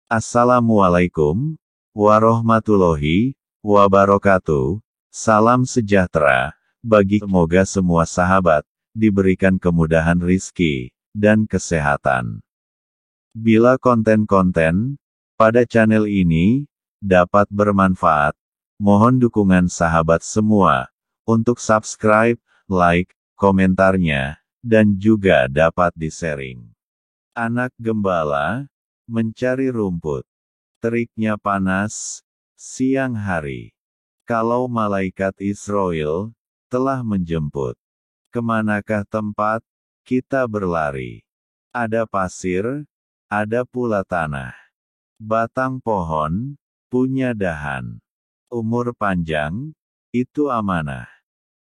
Assalamualaikum warahmatullahi wabarakatuh. Salam sejahtera bagi semoga semua sahabat diberikan kemudahan rizki dan kesehatan. Bila konten-konten pada channel ini dapat bermanfaat, mohon dukungan sahabat semua untuk subscribe, like, komentarnya, dan juga dapat di-sharing. Anak gembala mencari rumput. Teriknya panas siang hari. Kalau malaikat Israel telah menjemput, kemanakah tempat kita berlari? Ada pasir, ada pula tanah. Batang pohon punya dahan. Umur panjang itu amanah.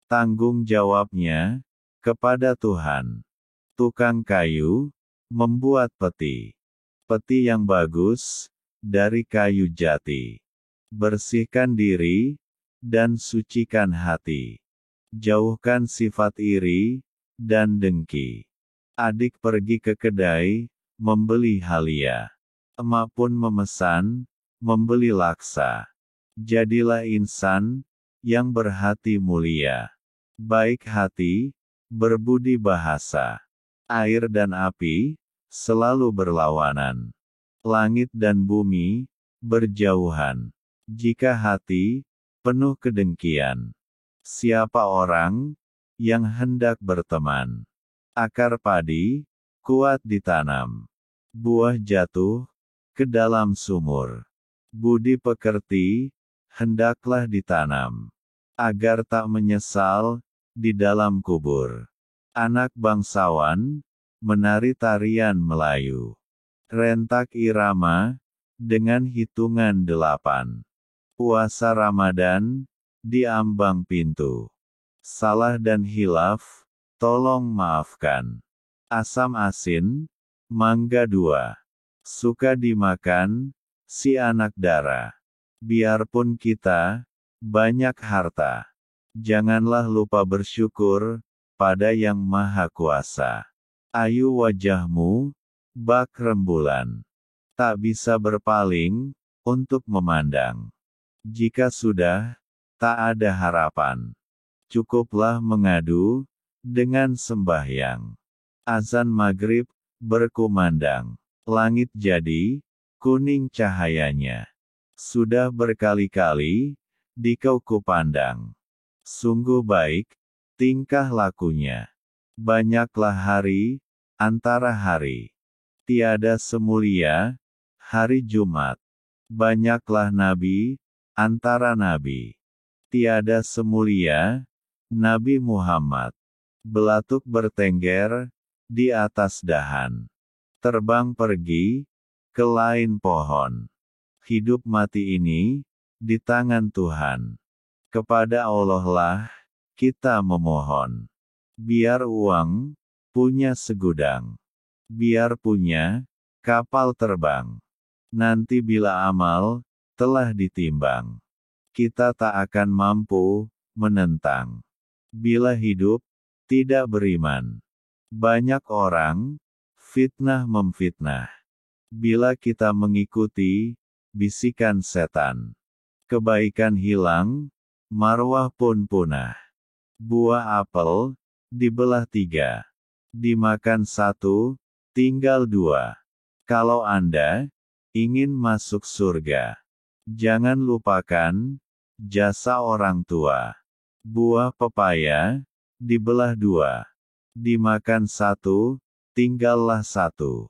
Tanggung jawabnya kepada Tuhan. Tukang kayu membuat peti. Peti yang bagus dari kayu jati. Bersihkan diri dan sucikan hati. Jauhkan sifat iri dan dengki. Adik pergi ke kedai membeli halia. Emak pun memesan membeli laksa. Jadilah insan yang berhati mulia. Baik hati, berbudi bahasa. Air dan api selalu berlawanan. Langit dan bumi berjauhan. Jika hati penuh kedengkian, siapa orang yang hendak berteman? Akar padi kuat ditanam. Buah jatuh ke dalam sumur. Budi pekerti hendaklah ditanam, agar tak menyesal di dalam kubur. Anak bangsawan menari tarian Melayu. Rentak irama dengan hitungan 8. Puasa Ramadan di ambang pintu. Salah dan hilaf, tolong maafkan. Asam asin, mangga 2. Suka dimakan si anak dara. Biarpun kita banyak harta, janganlah lupa bersyukur pada Yang Maha Kuasa. Ayu wajahmu, bak rembulan. Tak bisa berpaling untuk memandang. Jika sudah tak ada harapan, cukuplah mengadu dengan sembahyang. Azan maghrib berkumandang. Langit jadi kuning cahayanya. Sudah berkali-kali dikau kupandang. Sungguh baik tingkah lakunya. Banyaklah hari antara hari. Tiada semulia hari Jumat. Banyaklah nabi antara nabi. Tiada semulia Nabi Muhammad. Belatuk bertengger di atas dahan. Terbang pergi ke lain pohon. Hidup mati ini di tangan Tuhan. Kepada Allah lah kita memohon. Biar uang punya segudang. Biar punya kapal terbang. Nanti bila amal telah ditimbang, kita tak akan mampu menentang. Bila hidup tidak beriman, banyak orang fitnah memfitnah. Bila kita mengikuti bisikan setan, kebaikan hilang, marwah pun punah. Buah apel dibelah 3. Dimakan 1, tinggal 2. Kalau Anda ingin masuk surga, jangan lupakan jasa orang tua. Buah pepaya dibelah 2. Dimakan 1, tinggallah 1.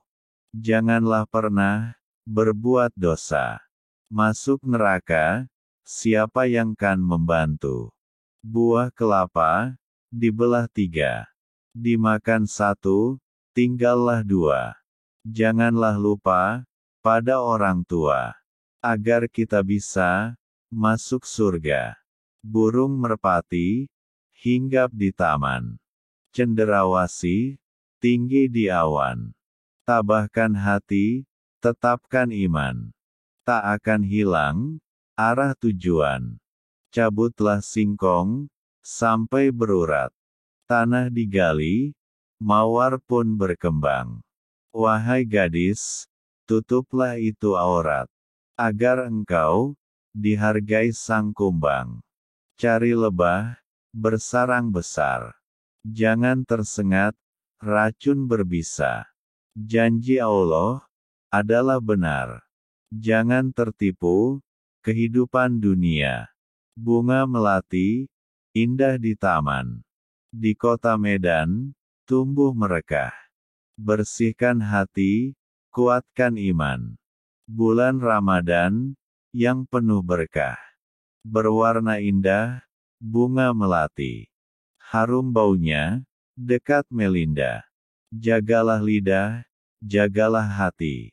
Janganlah pernah berbuat dosa. Masuk neraka siapa yang kan membantu. Buah kelapa dibelah 3. Dimakan 1, tinggallah 2. Janganlah lupa pada orang tua, agar kita bisa masuk surga. Burung merpati hinggap di taman. Cenderawasih tinggi di awan. Tabahkan hati, tetapkan iman. Tak akan hilang arah tujuan. Cabutlah singkong sampai berurat. Tanah digali, mawar pun berkembang. Wahai gadis, tutuplah itu aurat, agar engkau dihargai sang kumbang. Cari lebah, bersarang besar. Jangan tersengat, racun berbisa. Janji Allah adalah benar. Jangan tertipu, kehidupan dunia. Bunga melati, indah di taman. Di kota Medan, tumbuh merekah. Bersihkan hati, kuatkan iman. Bulan Ramadan, yang penuh berkah. Berwarna indah, bunga melati. Harum baunya, dekat Melinda. Jagalah lidah, jagalah hati.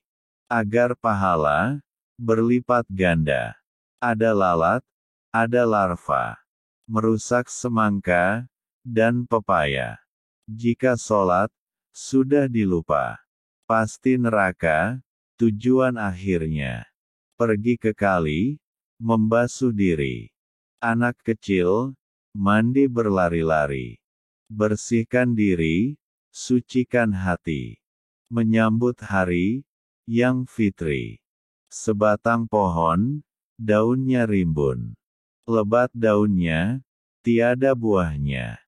Agar pahala berlipat ganda. Ada lalat, ada larva. Merusak semangka dan pepaya. Jika sholat sudah dilupa, pasti neraka tujuan akhirnya. Pergi ke kali, membasuh diri. Anak kecil mandi berlari-lari. Bersihkan diri, sucikan hati. Menyambut hari yang fitri. Sebatang pohon, daunnya rimbun. Lebat daunnya, tiada buahnya.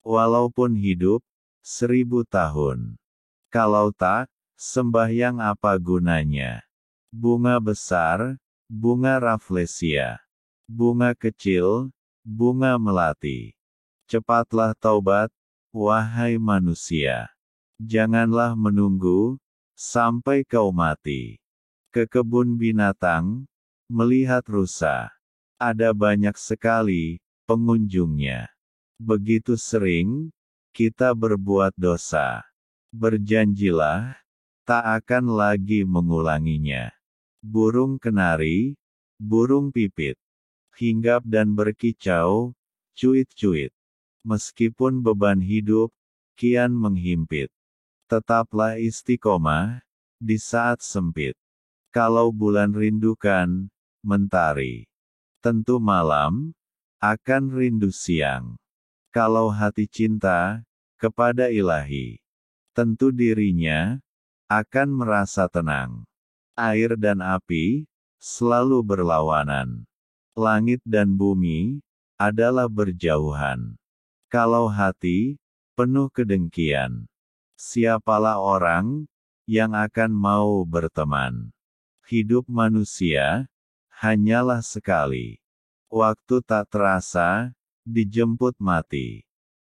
Walaupun hidup 1000 tahun. Kalau tak, sembahyang apa gunanya? Bunga besar, bunga rafflesia. Bunga kecil, bunga melati. Cepatlah taubat, wahai manusia. Janganlah menunggu sampai kau mati. Ke kebun binatang, melihat rusa. Ada banyak sekali pengunjungnya. Begitu sering kita berbuat dosa. Berjanjilah tak akan lagi mengulanginya. Burung kenari, burung pipit, hinggap dan berkicau, cuit-cuit. Meskipun beban hidup kian menghimpit, tetaplah istiqomah di saat sempit. Kalau bulan rindukan mentari, tentu malam akan rindu siang. Kalau hati cinta kepada Ilahi, tentu dirinya akan merasa tenang. Air dan api selalu berlawanan. Langit dan bumi adalah berjauhan. Kalau hati penuh kedengkian, siapalah orang yang akan mau berteman? Hidup manusia hanyalah sekali. Waktu tak terasa dijemput mati.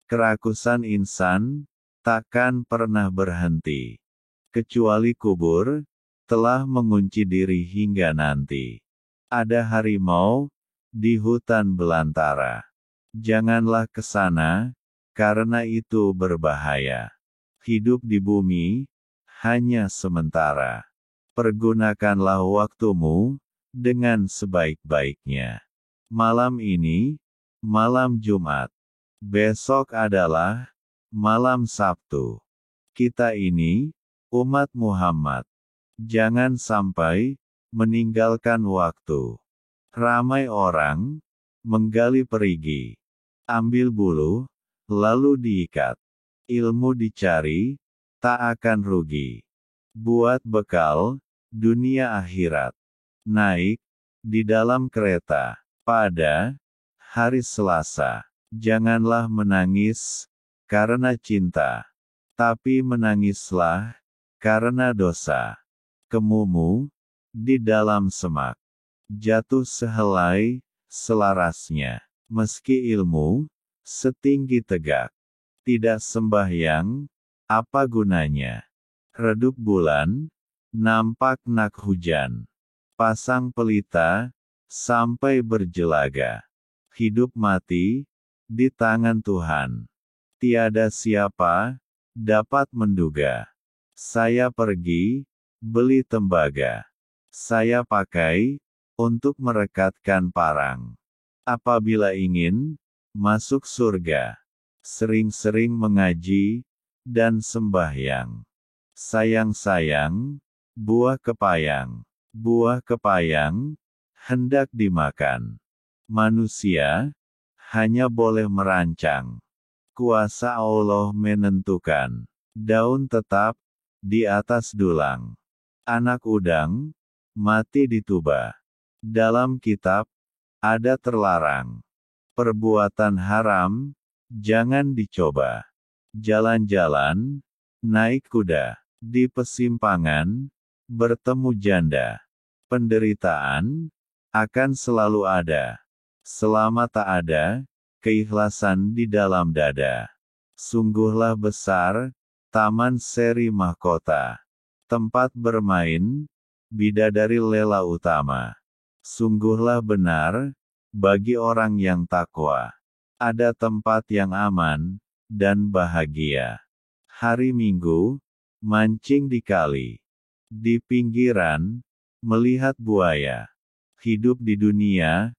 Kerakusan insan takkan pernah berhenti. Kecuali kubur telah mengunci diri hingga nanti. Ada harimau di hutan belantara. Janganlah ke sana, karena itu berbahaya. Hidup di bumi hanya sementara. Pergunakanlah waktumu dengan sebaik-baiknya. Malam ini malam Jumat. Besok adalah malam Sabtu. Kita ini umat Muhammad. Jangan sampai meninggalkan waktu. Ramai orang menggali perigi. Ambil bulu, lalu diikat. Ilmu dicari, tak akan rugi. Buat bekal dunia akhirat. Naik di dalam kereta pada hari Selasa. Janganlah menangis karena cinta, tapi menangislah karena dosa. Kemumu di dalam semak. Jatuh sehelai selarasnya. Meski ilmu setinggi tegak, tidak sembahyang, apa gunanya? Redup bulan, nampak nak hujan. Pasang pelita, sampai berjelaga. Hidup mati, di tangan Tuhan. Tiada siapa dapat menduga. Saya pergi, beli tembaga. Saya pakai untuk merekatkan parang. Apabila ingin masuk surga, sering-sering mengaji dan sembahyang. Sayang-sayang, buah kepayang. Buah kepayang hendak dimakan. Manusia hanya boleh merancang. Kuasa Allah menentukan. Daun tetap di atas dulang. Anak udang, mati di tuba. Dalam kitab, ada terlarang. Perbuatan haram, jangan dicoba. Jalan-jalan, naik kuda. Di persimpangan, bertemu janda. Penderitaan, akan selalu ada. Selama tak ada, keikhlasan di dalam dada. Sungguhlah besar, taman seri mahkota. Tempat bermain, bidadari lela utama. Sungguhlah benar, bagi orang yang takwa. Ada tempat yang aman, dan bahagia. Hari Minggu, mancing di kali. Di pinggiran, melihat buaya. Hidup di dunia,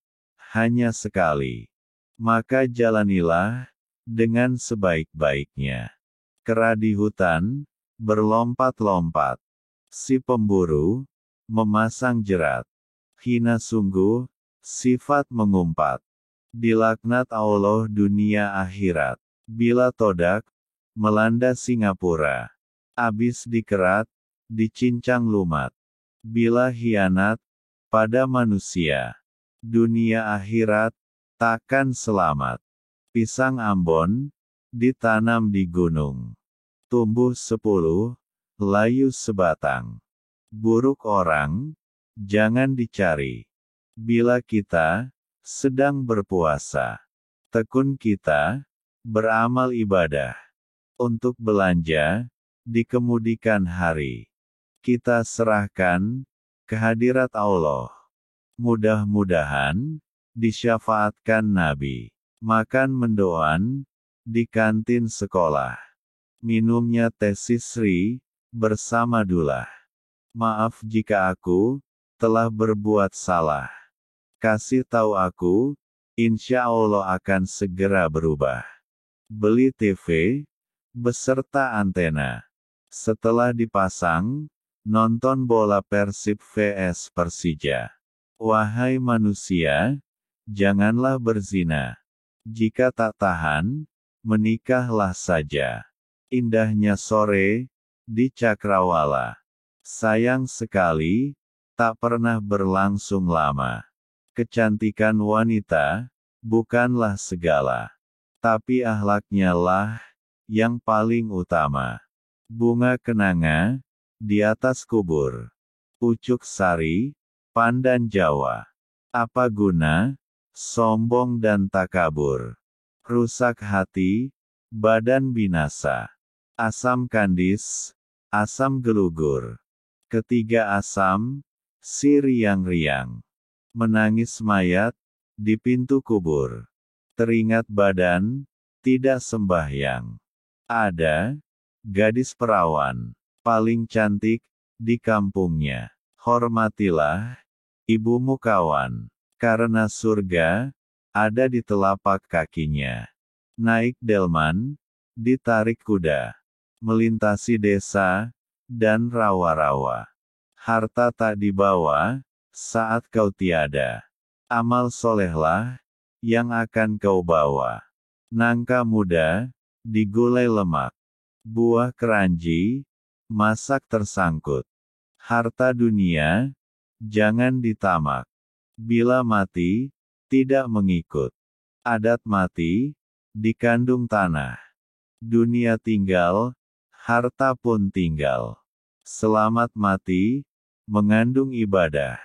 hanya sekali. Maka jalanilah, dengan sebaik-baiknya. Kera di hutan, berlompat-lompat. Si pemburu, memasang jerat. Hina sungguh, sifat mengumpat. Dilaknat Allah dunia akhirat. Bila todak, melanda Singapura. Abis dikerat, dicincang lumat. Bila hianat, pada manusia. Dunia akhirat, takkan selamat. Pisang Ambon, ditanam di gunung. Tumbuh 10, layu sebatang. Buruk orang, jangan dicari. Bila kita sedang berpuasa, tekun kita beramal ibadah. Untuk belanja, dikemudikan hari. Kita serahkan kehadirat Allah. Mudah-mudahan disyafaatkan Nabi. Makan mendoan di kantin sekolah. Minumnya teh sisri bersama Dullah. Maaf jika aku telah berbuat salah. Kasih tahu aku, insya Allah akan segera berubah. Beli TV beserta antena. Setelah dipasang, nonton bola Persib vs Persija. Wahai manusia, janganlah berzina. Jika tak tahan, menikahlah saja. Indahnya sore di Cakrawala. Sayang sekali, tak pernah berlangsung lama. Kecantikan wanita bukanlah segala, tapi akhlaknya lah yang paling utama. Bunga kenanga di atas kubur. Pucuk sari, pandan Jawa. Apa guna sombong dan takabur? Rusak hati, badan binasa. Asam kandis, asam gelugur. Ketiga asam, si riang-riang. Menangis mayat, di pintu kubur. Teringat badan, tidak sembahyang. Ada gadis perawan, paling cantik di kampungnya. Hormatilah ibumu kawan, karena surga ada di telapak kakinya. Naik delman, ditarik kuda, melintasi desa dan rawa-rawa. Harta tak dibawa saat kau tiada. Amal solehlah yang akan kau bawa. Nangka muda digulai lemak. Buah keranji masak tersangkut. Harta dunia jangan ditamak. Bila mati tidak mengikut. Adat mati dikandung tanah. Dunia tinggal, harta pun tinggal. Selamat mati mengandung ibadah.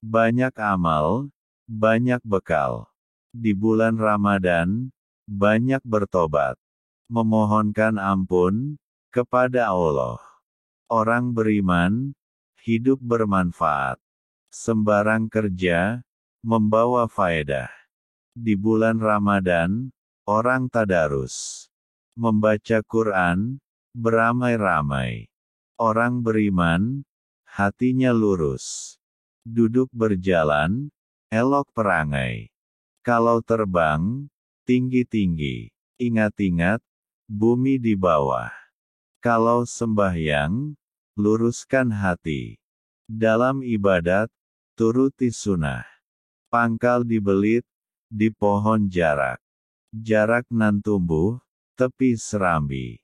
Banyak amal, banyak bekal. Di bulan Ramadan, banyak bertobat. Memohonkan ampun kepada Allah. Orang beriman, hidup bermanfaat. Sembarang kerja, membawa faedah. Di bulan Ramadan, orang tadarus. Membaca Quran, beramai-ramai. Orang beriman, hatinya lurus. Duduk berjalan, elok perangai. Kalau terbang, tinggi-tinggi. Ingat-ingat, bumi di bawah. Kalau sembahyang, luruskan hati. Dalam ibadat, turuti sunnah. Pangkal dibelit, di pohon jarak. Jarak nan tumbuh, tepi serambi.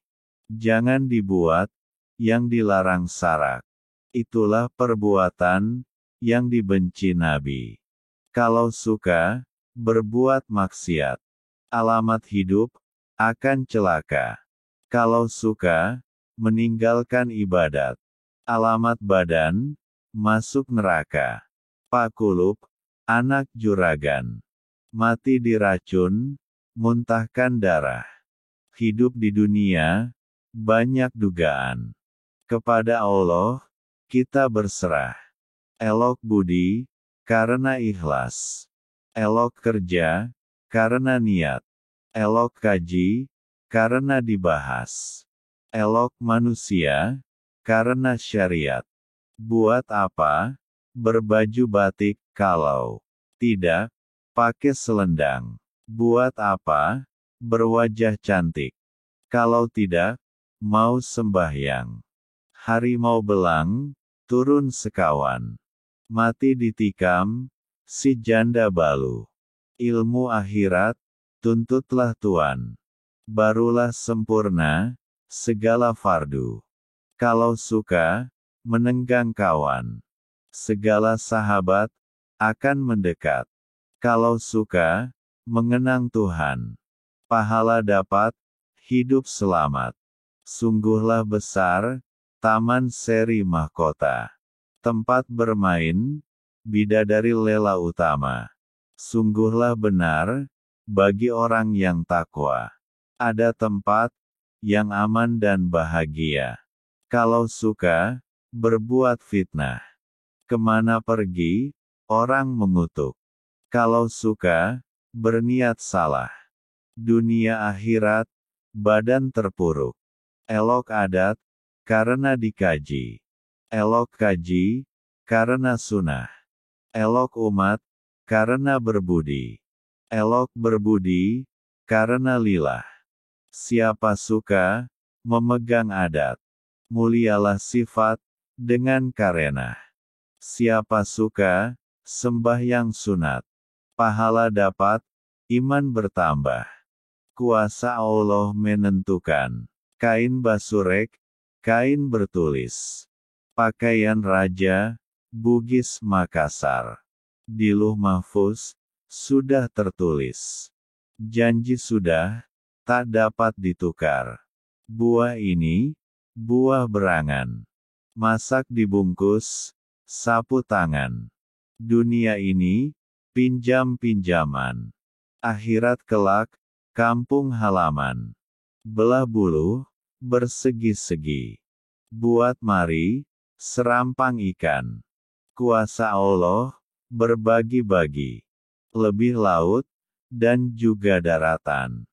Jangan dibuat, yang dilarang sarak. Itulah perbuatan yang dibenci Nabi. Kalau suka berbuat maksiat, alamat hidup akan celaka. Kalau suka meninggalkan ibadat, alamat badan masuk neraka. Pak Kulub, anak juragan, mati diracun, muntahkan darah. Hidup di dunia banyak dugaan. Kepada Allah kita berserah. Elok budi karena ikhlas. Elok kerja karena niat. Elok kaji karena dibahas. Elok manusia karena syariat. Buat apa berbaju batik kalau tidak pakai selendang? Buat apa berwajah cantik kalau tidak mau sembahyang? Harimau belang turun sekawan, mati ditikam si janda balu. Ilmu akhirat tuntutlah Tuan, barulah sempurna segala fardu. Kalau suka menenggang kawan, segala sahabat akan mendekat. Kalau suka mengenang Tuhan, pahala dapat, hidup selamat. Sungguhlah besar taman seri mahkota, tempat bermain bidadari lela utama. Sungguhlah benar bagi orang yang takwa, ada tempat yang aman dan bahagia. Kalau suka berbuat fitnah, kemana pergi orang mengutuk. Kalau suka berniat salah, dunia akhirat badan terpuruk. Elok adat karena dikaji. Elok kaji karena sunnah. Elok umat karena berbudi. Elok berbudi karena lillah. Siapa suka memegang adat, mulialah sifat dengan karenah. Siapa suka sembahyang sunat, pahala dapat, iman bertambah. Kuasa Allah menentukan. Kain basurek, kain bertulis. Pakaian raja, Bugis Makassar. Di Lauh Mahfuz, sudah tertulis. Janji sudah, tak dapat ditukar. Buah ini, buah berangan. Masak dibungkus, sapu tangan. Dunia ini, pinjam-pinjaman. Akhirat kelak, kampung halaman. Belah bulu, bersegi-segi. Buat mari, serampang ikan. Kuasa Allah, berbagi-bagi. Lebih laut, dan juga daratan.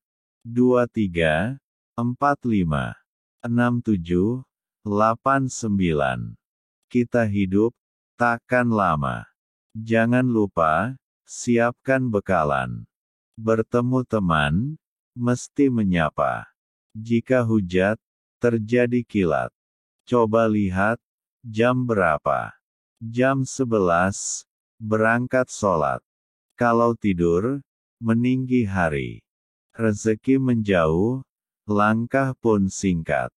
2, 3, 4, 5, 6, 7, 8, 9. Kita hidup, takkan lama. Jangan lupa, siapkan bekalan. Bertemu teman, mesti menyapa. Jika hujat, terjadi kilat. Coba lihat, jam berapa? Jam 11, berangkat sholat. Kalau tidur, meninggi hari. Rezeki menjauh, langkah pun singkat.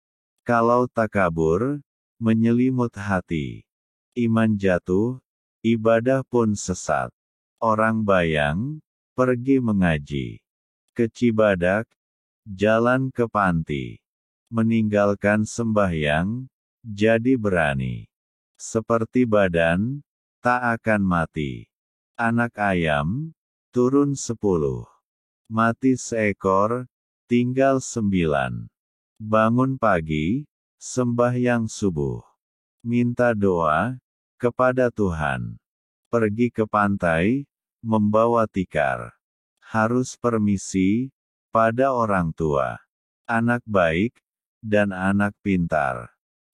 Kalau takabur, menyelimut hati. Iman jatuh, ibadah pun sesat. Orang bayang, pergi mengaji. Ke Cibadak, jalan ke panti. Meninggalkan sembahyang, jadi berani. Seperti badan, tak akan mati. Anak ayam, turun 10. Mati seekor, tinggal 9. Bangun pagi, sembahyang subuh. Minta doa kepada Tuhan. Pergi ke pantai, membawa tikar. Harus permisi pada orang tua. Anak baik dan anak pintar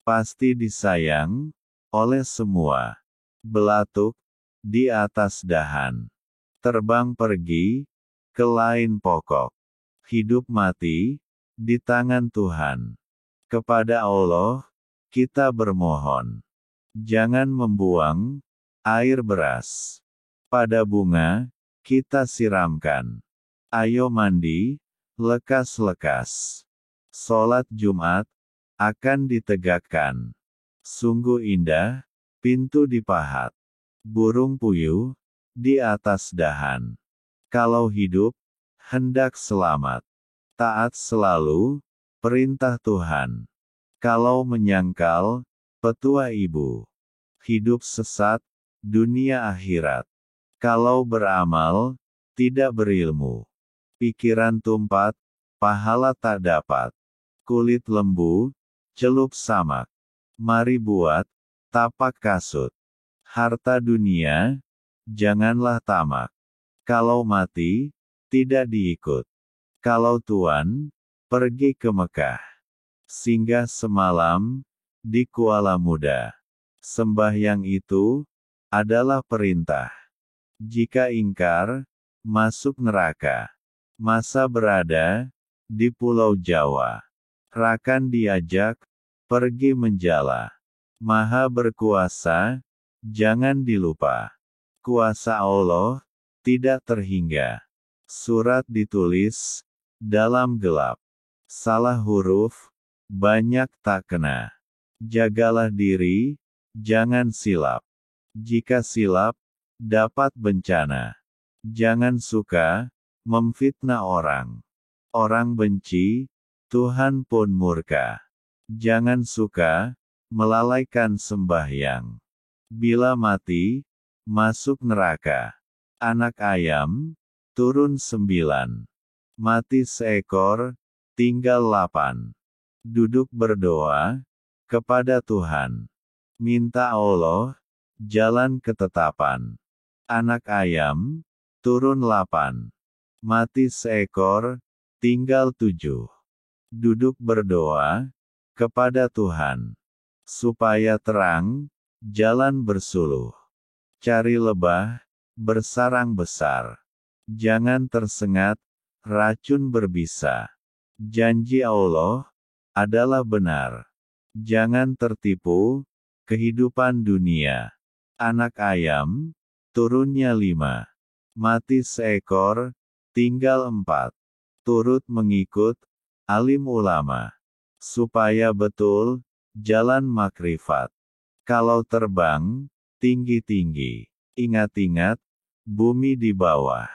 pasti disayang oleh semua. Belatuk di atas dahan. Terbang pergi ke lain pokok. Hidup mati di tangan Tuhan. Kepada Allah kita bermohon. Jangan membuang air beras. Pada bunga kita siramkan. Ayo mandi, lekas-lekas. Sholat Jumat akan ditegakkan. Sungguh indah, pintu dipahat. Burung puyuh, di atas dahan. Kalau hidup, hendak selamat. Taat selalu, perintah Tuhan. Kalau menyangkal, petua ibu. Hidup sesat, dunia akhirat. Kalau beramal, tidak berilmu. Pikiran tumpat, pahala tak dapat. Kulit lembu, celup samak. Mari buat, tapak kasut. Harta dunia, janganlah tamak. Kalau mati, tidak diikut. Kalau Tuan, pergi ke Mekah. Singgah semalam, di Kuala Muda. Sembahyang itu, adalah perintah. Jika ingkar, masuk neraka. Masa berada, di Pulau Jawa. Rakan diajak, pergi menjala. Maha berkuasa, jangan dilupa. Kuasa Allah, tidak terhingga. Surat ditulis, dalam gelap. Salah huruf, banyak tak kena. Jagalah diri, jangan silap. Jika silap, dapat bencana. Jangan suka, memfitnah orang. Orang benci, Tuhan pun murka. Jangan suka, melalaikan sembahyang. Bila mati, masuk neraka. Anak ayam, turun 9. Mati seekor, tinggal 8. Duduk berdoa, kepada Tuhan. Minta Allah, jalan ketetapan. Anak ayam, turun 8. Mati seekor, tinggal 7. Duduk berdoa, kepada Tuhan. Supaya terang, jalan bersuluh. Cari lebah, bersarang besar. Jangan tersengat, racun berbisa. Janji Allah, adalah benar. Jangan tertipu, kehidupan dunia. Anak ayam, turunnya 5. Mati seekor, tinggal 4. Turut mengikut, alim ulama. Supaya betul, jalan makrifat. Kalau terbang, tinggi-tinggi. Ingat-ingat, bumi di bawah.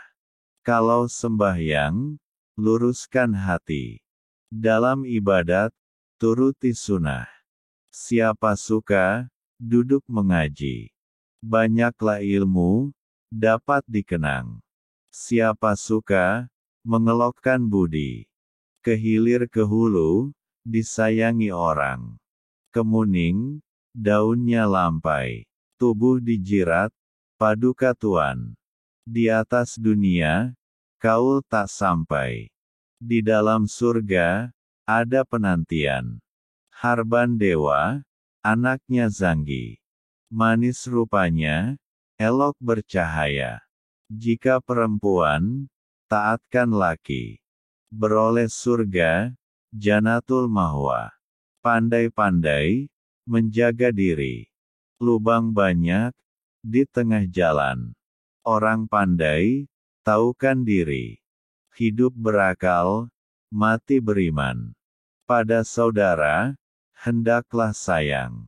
Kalau sembahyang, luruskan hati. Dalam ibadat, turuti sunnah. Siapa suka, duduk mengaji. Banyaklah ilmu, dapat dikenang. Siapa suka, mengelokkan budi. Kehilir ke hulu, disayangi orang. Kemuning, daunnya lampai. Tubuh dijirat, paduka Tuan. Di atas dunia, kaul tak sampai. Di dalam surga, ada penantian. Harban Dewa, anaknya Zanggi. Manis rupanya, elok bercahaya. Jika perempuan, taatkan laki. Beroleh surga, Janatul Mahwa. Pandai-pandai, menjaga diri. Lubang banyak, di tengah jalan. Orang pandai, taukan diri. Hidup berakal, mati beriman. Pada saudara, hendaklah sayang.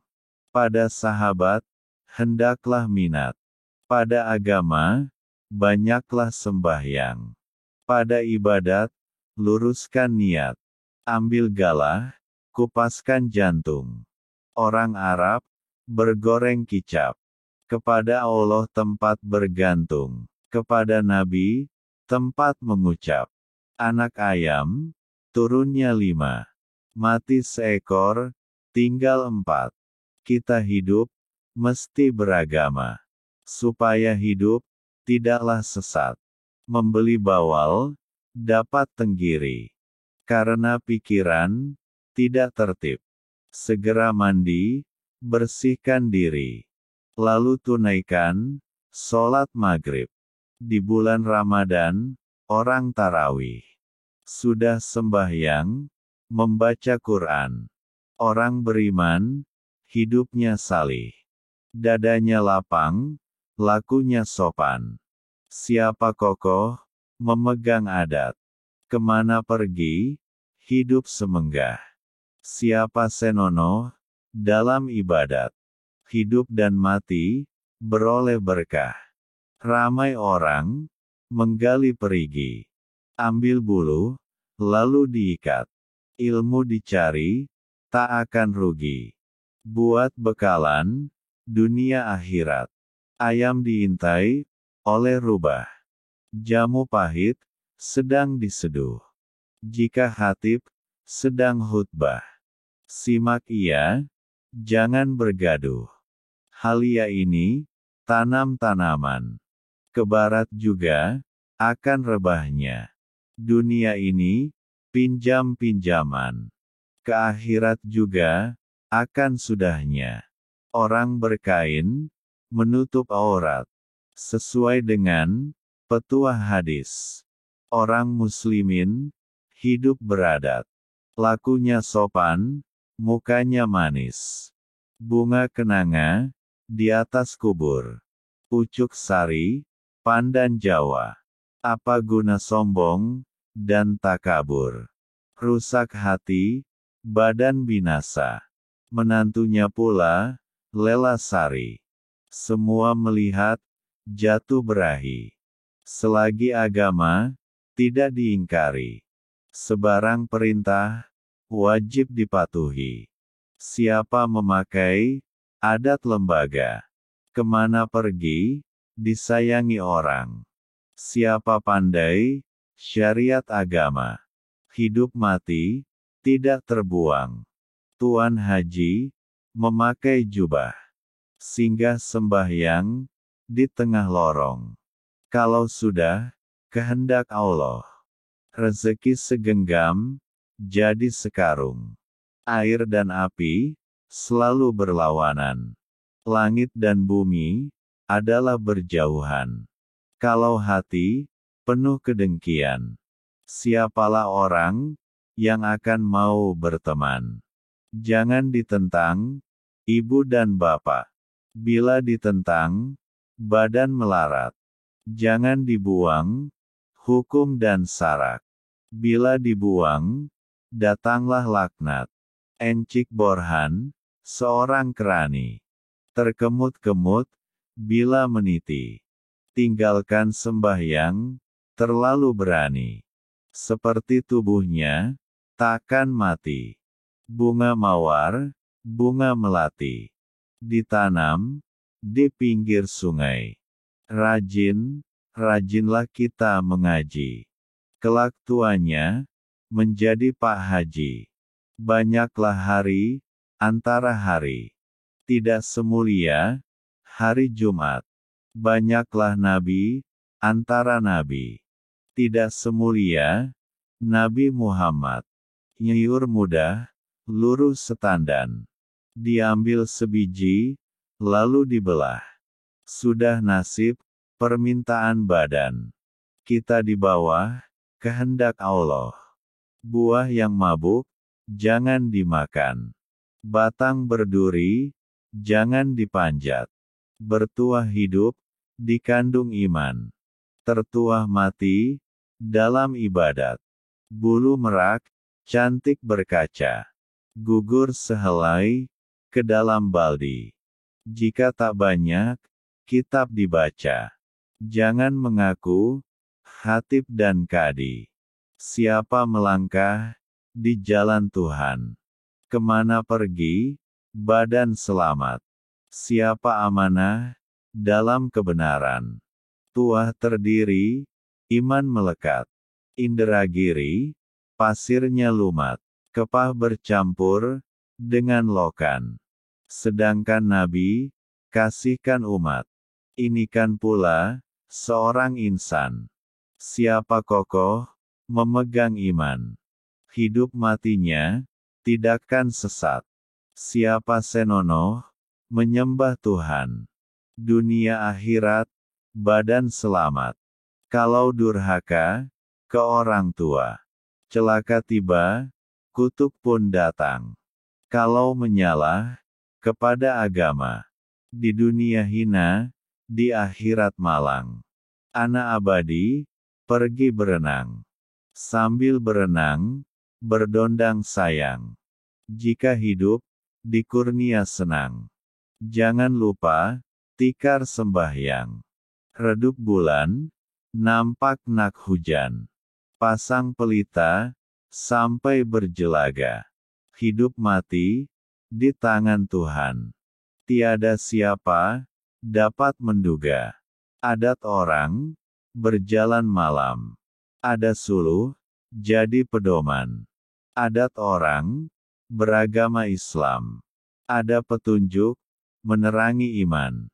Pada sahabat, hendaklah minat. Pada agama, banyaklah sembahyang. Pada ibadat, luruskan niat. Ambil galah, kupaskan jantung. Orang Arab, bergoreng kicap. Kepada Allah tempat bergantung. Kepada Nabi, tempat mengucap. Anak ayam, turunnya 5. Mati seekor, tinggal 4. Kita hidup, mesti beragama. Supaya hidup, tidaklah sesat. Membeli bawal, dapat tenggiri. Karena pikiran, tidak tertib. Segera mandi, bersihkan diri. Lalu tunaikan, sholat maghrib. Di bulan Ramadan, orang tarawih. Sudah sembahyang, membaca Quran. Orang beriman, hidupnya salih. Dadanya lapang, lakunya sopan. Siapa kokoh, memegang adat. Kemana pergi, hidup semenggah. Siapa senonoh, dalam ibadat. Hidup dan mati, beroleh berkah. Ramai orang menggali perigi. Ambil bulu, lalu diikat. Ilmu dicari, tak akan rugi. Buat bekalan, dunia akhirat. Ayam diintai, oleh rubah. Jamu pahit, sedang diseduh. Jika khatib sedang khutbah, simak ia, jangan bergaduh. Halia ini, tanam tanaman. Ke barat juga, akan rebahnya. Dunia ini, pinjam-pinjaman. Ke akhirat juga, akan sudahnya. Orang berkain, menutup aurat. Sesuai dengan petuah hadis. Orang muslimin, hidup beradat. Lakunya sopan, mukanya manis. Bunga kenanga, di atas kubur. Pucuk sari, pandan Jawa. Apa guna sombong, dan takabur. Rusak hati, badan binasa. Menantunya pula, lela sari. Semua melihat, jatuh berahi. Selagi agama, tidak diingkari. Sebarang perintah, wajib dipatuhi. Siapa memakai adat lembaga, kemana pergi, disayangi orang. Siapa pandai syariat agama, hidup mati tidak terbuang. Tuan Haji memakai jubah, singgah sembahyang di tengah lorong. Kalau sudah kehendak Allah, rezeki segenggam, jadi sekarung. Air dan api, selalu berlawanan. Langit dan bumi, adalah berjauhan. Kalau hati, penuh kedengkian. Siapalah orang, yang akan mau berteman. Jangan ditentang, ibu dan bapak. Bila ditentang, badan melarat. Jangan dibuang, hukum dan sarak. Bila dibuang, datanglah laknat. Encik Borhan, seorang kerani. Terkemut-kemut, bila meniti. Tinggalkan sembahyang, terlalu berani. Seperti tubuhnya, takkan mati. Bunga mawar, bunga melati. Ditanam, di pinggir sungai. Rajin, rajinlah kita mengaji. Kelak tuanya, menjadi Pak Haji. Banyaklah hari, antara hari. Tidak semulia, hari Jumat. Banyaklah nabi, antara nabi. Tidak semulia, Nabi Muhammad. Nyiur mudah, lurus setandan. Diambil sebiji, lalu dibelah. Sudah nasib, permintaan badan. Kita di bawah, kehendak Allah. Buah yang mabuk, jangan dimakan. Batang berduri, jangan dipanjat. Bertuah hidup, dikandung iman. Tertuah mati, dalam ibadat. Bulu merak, cantik berkaca. Gugur sehelai, ke dalam baldi. Jika tak banyak, kitab dibaca. Jangan mengaku, khatib dan kadi. Siapa melangkah, di jalan Tuhan. Kemana pergi, badan selamat. Siapa amanah, dalam kebenaran. Tuah terdiri, iman melekat. Inderagiri, pasirnya lumat. Kepah bercampur, dengan lokan. Sedangkan Nabi, kasihkan umat. Ini kan pula, seorang insan. Siapa kokoh, memegang iman. Hidup matinya, tidakkan sesat. Siapa senonoh, menyembah Tuhan. Dunia akhirat, badan selamat. Kalau durhaka, ke orang tua. Celaka tiba, kutuk pun datang. Kalau menyalah, kepada agama. Di dunia hina, di akhirat malang. Anak abadi, pergi berenang. Sambil berenang, berdondang sayang. Jika hidup, dikurnia senang. Jangan lupa, tikar sembahyang. Redup bulan, nampak nak hujan. Pasang pelita, sampai berjelaga. Hidup mati, di tangan Tuhan. Tiada siapa, dapat menduga. Adat orang, berjalan malam. Ada suluh, jadi pedoman. Adat orang, beragama Islam. Ada petunjuk, menerangi iman.